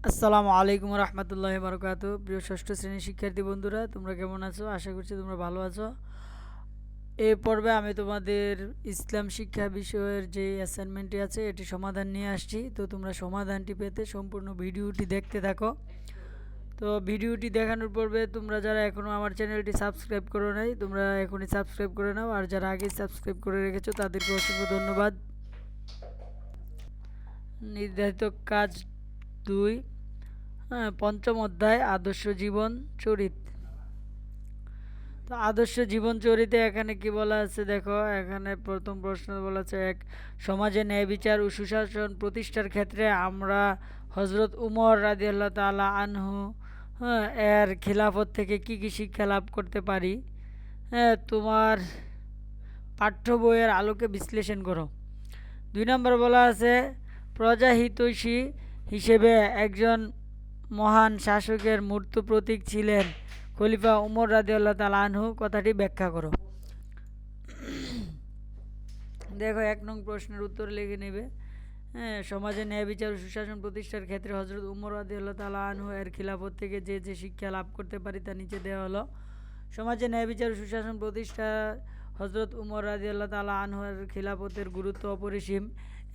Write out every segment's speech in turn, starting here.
আসসালামু আলাইকুম রহমতুল্লাহি বারকাতু। প্রিয় ষষ্ঠ শ্রেণীর শিক্ষার্থী বন্ধুরা, তোমরা কেমন আছো? আশা করছি তোমরা ভালো আছো। এই পর্বে আমি তোমাদের ইসলাম শিক্ষা বিষয়ের যে অ্যাসাইনমেন্টটি আছে এটি সমাধান নিয়ে আসছি। তো তোমরা সমাধানটি পেতে সম্পূর্ণ ভিডিওটি দেখতে থাকো। তো ভিডিওটি দেখানোর পূর্বে তোমরা যারা এখনও আমার চ্যানেলটি সাবস্ক্রাইব করো নাই, তোমরা এখনই সাবস্ক্রাইব করে নাও। আর যারা আগে সাবস্ক্রাইব করে রেখেছো তাদেরকে অসংখ্য ধন্যবাদ। নির্ধারিত কাজ 2, পঞ্চম অধ্যায় আদর্শ জীবন চরিত। তো আদর্শ জীবন চরিতে এখানে কি বলা আছে দেখো। এখানে প্রথম প্রশ্ন বলা আছে, এক, সমাজে ন্যায় বিচার ও সুশাসন প্রতিষ্ঠার ক্ষেত্রে আমরা হজরত উমর রাদিয়াল্লাহু তাআলা আনহু এর খিলাফত থেকে কি কি শিক্ষা লাভ করতে পারি? তোমার পাঠ্য বইয়ের আলোকে বিশ্লেষণ করো। 2 নম্বর বলা আছে, প্রজাহিতৈষী হিসেবে একজন মহান শাসকের মূর্ত প্রতীক ছিলেন খলিফা উমর রাদিয়াল্লাহু তাআলা আনহু, কথাটি ব্যাখ্যা করো। দেখো 1 নং প্রশ্নের উত্তর লিখে নেবে। সমাজে ন্যায় বিচার ও সুশাসন প্রতিষ্ঠার ক্ষেত্রে হজরত উমর রাদিয়াল্লাহু তাআলা আনহু এর খিলাফত থেকে যে যে শিক্ষা লাভ করতে পারি তা নিচে দেওয়া হলো। সমাজে ন্যায় বিচার ও সুশাসন প্রতিষ্ঠা হজরত উমর রাদিয়াল্লাহু তাআলা আনহু এর খিলাফতের গুরুত্ব অপরিসীম।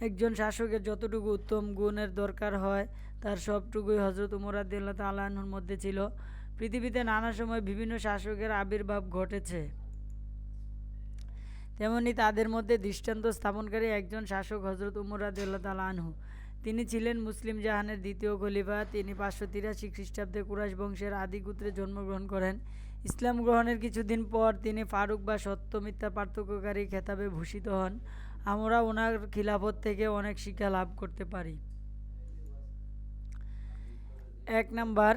একজন শাসকের যতটুকু উত্তম গুণের দরকার হয় তার সবটুকুই হজরত উমর রাদিয়াল্লাহু তাআলা আনহুর মধ্যে ছিল। পৃথিবীতে নানা সময় বিভিন্ন শাসকের আবির্ভাব ঘটেছে, তেমনি তাদের মধ্যে দৃষ্টান্ত স্থাপনকারী একজন শাসক হজরত উমর রাদিয়াল্লাহু তাআলা আনহু। তিনি ছিলেন মুসলিম জাহানের দ্বিতীয় খলিফা। তিনি 583 খ্রিস্টাব্দে কুরাইশ বংশের আদিগোত্রে জন্মগ্রহণ করেন। ইসলাম গ্রহণের কিছুদিন পর তিনি ফারুক বা সত্য মিথ্যা পার্থক্যকারী খেতাবে ভূষিত হন। আমরা ওনার খিলাফত থেকে অনেক শিক্ষা লাভ করতে পারি। 1 নাম্বার,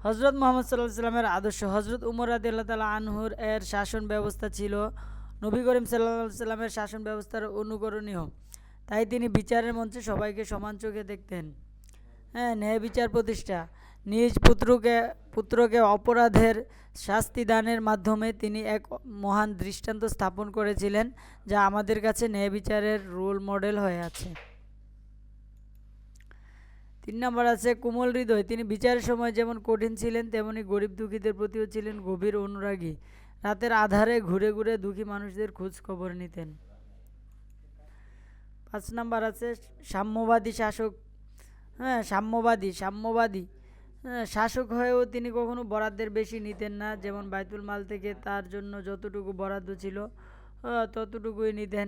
হজরত মুহাম্মদ সাল্লাল্লাহু আলাইহি ওয়াসাল্লামের আদর্শ। হজরত উমর রাদিয়াল্লাহু তাআলা আনহুর এর শাসন ব্যবস্থা ছিল নবী করিম সাল্লাল্লাহু আলাইহি ওয়াসাল্লামের শাসন ব্যবস্থার অনুকরণীয়। তাই তিনি বিচারের মঞ্চে সবাইকে সমান চোখে দেখতেন। ন্যায় বিচার প্রতিষ্ঠা। নিজ পুত্রকে অপরাধের শাস্তি দানের মাধ্যমে তিনি এক মহান দৃষ্টান্ত স্থাপন করেছিলেন, যা আমাদের কাছে ন্যায় বিচারের রোল মডেল হয়ে আছে। 3 নম্বর আছে কোমল হৃদয়। তিনি বিচারের সময় যেমন কঠিন ছিলেন তেমনি গরিব দুঃখীদের প্রতিও ছিলেন গভীর অনুরাগী। রাতের আধারে ঘুরে ঘুরে দুঃখী মানুষদের খোঁজ খবর নিতেন। 5 নম্বর আছে সাম্যবাদী শাসক। সাম্যবাদী শাসক হয়েও তিনি কখনো বরাদ্দের বেশি নিতেন না। যেমন বাইতুল মাল থেকে তার জন্য যতটুকু বরাদ্দ ছিল ততটুকুই নিতেন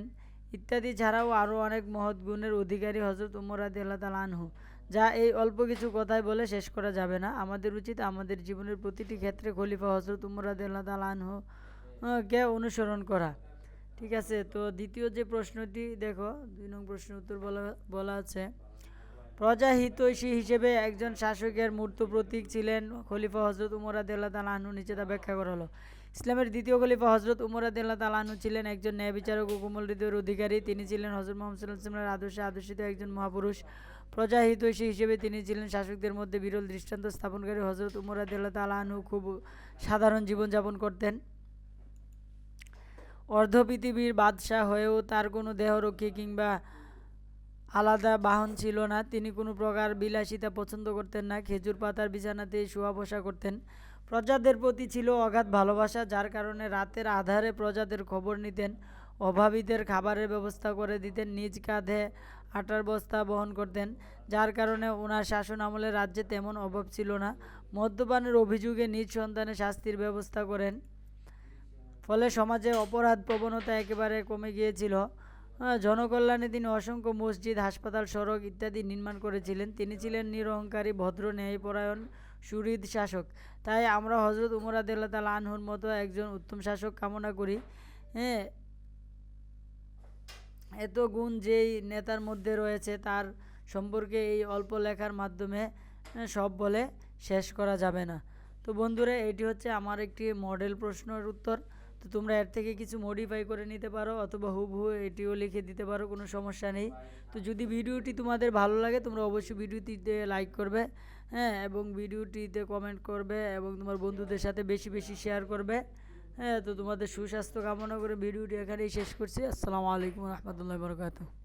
ইত্যাদি। ছাড়াও আরও অনেক মহৎ গুণের অধিকারী হজরত উমর রাদিয়াল্লাহু তাআলা আনহু, যা এই অল্প কিছু কথায় বলে শেষ করা যাবে না। আমাদের উচিত আমাদের জীবনের প্রতিটি ক্ষেত্রে খলিফা হজরত উমর রাদিয়াল্লাহু তাআলা আনহু কে অনুসরণ করা। ঠিক আছে, তো দ্বিতীয় যে প্রশ্নটি দেখো, 2 নং প্রশ্নের উত্তর বলা আছে, প্রজাহিতৈষী হিসেবে একজন শাসকের মূর্ত প্রতীক ছিলেন খলিফা হজরত উমর রাদিয়াল্লাহু তাআলা আনহু, নিচে তা ব্যাখ্যা করা হলো। ইসলামের দ্বিতীয় খলিফা হজরত উমর রাদিয়াল্লাহু তাআলা আনহু ছিলেন একজন ন্যায় বিচারক ও কোমল হৃদয়ের অধিকারী। তিনি ছিলেন হজরত মুহাম্মদ সাল্লাল্লাহু আলাইহি ওয়াসাল্লামের আদর্শে আদর্শিত একজন মহাপুরুষ। প্রজাহিতৈষী হিসেবে তিনি ছিলেন শাসকদের মধ্যে বিরল দৃষ্টান্ত স্থাপনকারী। হজরত উমর রাদিয়াল্লাহু তাআলা আনহু খুব সাধারণ জীবনযাপন করতেন। অর্ধ পৃথিবীর বাদশাহ হয়েও তার কোনো দেহরক্ষী কিংবা আলাদা বাহন ছিল না। তিনি কোনো প্রকার বিলাসিতা পছন্দ করতেন না। খেজুর পাতার বিছানাতেই শোয়া বসা করতেন। প্রজাদের প্রতি ছিল অগাধ ভালোবাসা, যার কারণে রাতের আধারে প্রজাদের খবর নিতেন, অভাবীদের খাবারের ব্যবস্থা করে দিতেন, নিজ কাঁধে আটার বস্তা বহন করতেন, যার কারণে ওনার শাসন আমলে রাজ্যে তেমন অভাব ছিল না। মদ্যপানের অভিযোগে নিজ সন্তানের শাস্তির ব্যবস্থা করেন, ফলে সমাজে অপরাধ প্রবণতা একেবারে কমে গিয়েছিল। জনকল্যাণে তিনি অসংখ্য মসজিদ, হাসপাতাল, সড়ক ইত্যাদি নির্মাণ করেছিলেন। তিনি ছিলেন নিরহংকারী, ভদ্র, ন্যায়পরায়ণ, সুহৃদ শাসক। তাই আমরা হজরত উমর রাদিয়াল্লাহু তাআলা আনহুর মতো একজন উত্তম শাসক কামনা করি। এত গুণ যেই নেতার মধ্যে রয়েছে তার সম্পর্কে এই অল্প লেখার মাধ্যমে সব বলে শেষ করা যাবে না। তো বন্ধুরা, এটি হচ্ছে আমার একটি মডেল প্রশ্নের উত্তর। তো তোমরা এর থেকে কিছু মডিফাই করে নিতে পারো অথবা হুবহু এটিও লিখে দিতে পারো, কোনো সমস্যা নেই। তো যদি ভিডিওটি তোমাদের ভালো লাগে তোমরা অবশ্যই ভিডিওটিতে লাইক করবে, এবং ভিডিওটিতে কমেন্ট করবে এবং তোমার বন্ধুদের সাথে বেশি বেশি শেয়ার করবে। তো তোমাদের সুস্বাস্থ্য কামনা করে ভিডিওটি এখানেই শেষ করছি। আসসালামু আলাইকুম রহমতুল্লাহি ওয়া বারাকাতুহু।